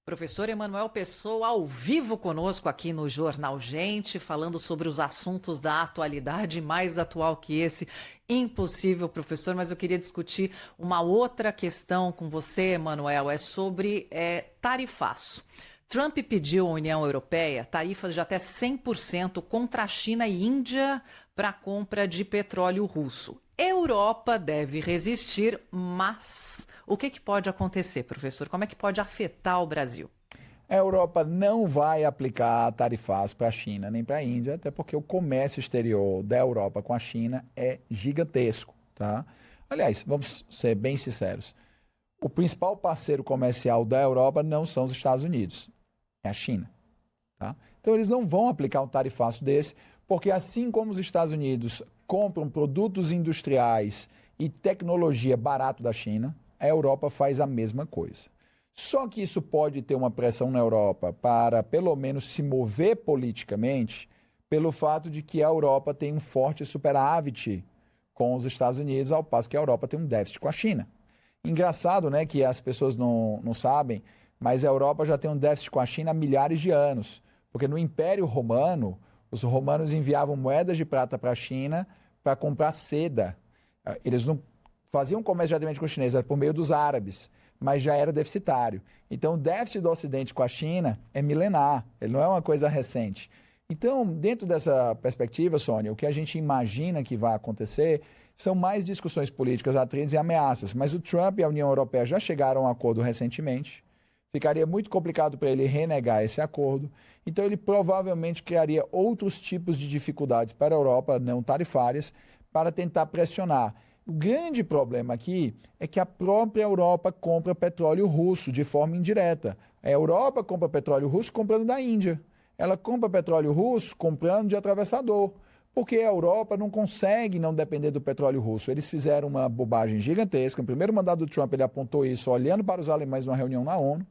Professor Emanuel Pessoa, ao vivo conosco aqui no Jornal Gente, falando sobre os assuntos da atualidade, mais atual que esse, impossível, professor, mas eu queria discutir uma outra questão com você, Emanuel, é sobre tarifaço. Trump pediu à União Europeia tarifas de até 100% contra a China e Índia para a compra de petróleo russo. Europa deve resistir, mas o que pode acontecer, professor? Como é que pode afetar o Brasil? A Europa não vai aplicar tarifas para a China nem para a Índia, até porque o comércio exterior da Europa com a China é gigantesco, tá? Aliás, vamos ser bem sinceros, o principal parceiro comercial da Europa não são os Estados Unidos, é a China, tá? Então eles não vão aplicar um tarifaço desse, porque assim como os Estados Unidos compram produtos industriais e tecnologia barato da China, a Europa faz a mesma coisa. Só que isso pode ter uma pressão na Europa para, pelo menos, se mover politicamente, pelo fato de que a Europa tem um forte superávit com os Estados Unidos, ao passo que a Europa tem um déficit com a China. Engraçado, né, que as pessoas não sabem, mas a Europa já tem um déficit com a China há milhares de anos, porque no Império Romano, os romanos enviavam moedas de prata para a China para comprar seda. Eles não faziam comércio diretamente com os chineses, era por meio dos árabes, mas já era deficitário. Então, o déficit do Ocidente com a China é milenar, ele não é uma coisa recente. Então, dentro dessa perspectiva, Sônia, o que a gente imagina que vai acontecer são mais discussões políticas, atritos e ameaças. Mas o Trump e a União Europeia já chegaram a um acordo recentemente. Ficaria muito complicado para ele renegar esse acordo. Então, ele provavelmente criaria outros tipos de dificuldades para a Europa, não tarifárias, para tentar pressionar. O grande problema aqui é que a própria Europa compra petróleo russo de forma indireta. A Europa compra petróleo russo comprando da Índia. Ela compra petróleo russo comprando de atravessador. Porque a Europa não consegue não depender do petróleo russo. Eles fizeram uma bobagem gigantesca. No primeiro mandato do Trump, ele apontou isso olhando para os alemães numa reunião na ONU,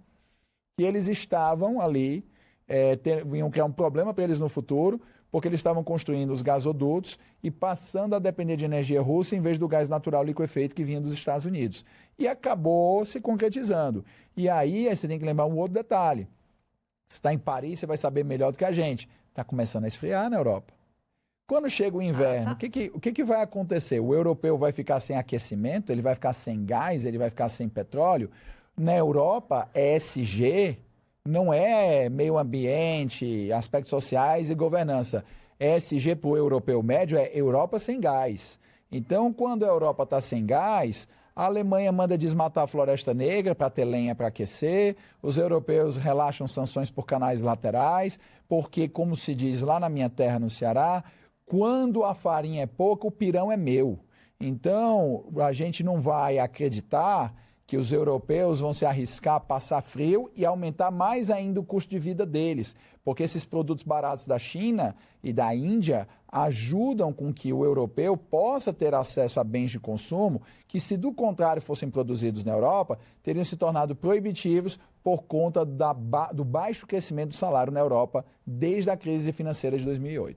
que eles estavam ali, iam criar um problema para eles no futuro, porque eles estavam construindo os gasodutos e passando a depender de energia russa em vez do gás natural liquefeito que vinha dos Estados Unidos. E acabou se concretizando. E aí você tem que lembrar um outro detalhe. Você está em Paris, você vai saber melhor do que a gente. Está começando a esfriar na Europa. Quando chega o inverno, o que vai acontecer? O europeu vai ficar sem aquecimento, ele vai ficar sem gás, ele vai ficar sem petróleo. Na Europa, ESG não é meio ambiente, aspectos sociais e governança. ESG para o europeu médio é Europa sem gás. Então, quando a Europa está sem gás, a Alemanha manda desmatar a Floresta Negra para ter lenha para aquecer, os europeus relaxam sanções por canais laterais, porque, como se diz lá na minha terra, no Ceará, quando a farinha é pouca, o pirão é meu. Então, a gente não vai acreditar que os europeus vão se arriscar a passar frio e aumentar mais ainda o custo de vida deles, porque esses produtos baratos da China e da Índia ajudam com que o europeu possa ter acesso a bens de consumo que, se do contrário fossem produzidos na Europa, teriam se tornado proibitivos por conta do baixo crescimento do salário na Europa desde a crise financeira de 2008.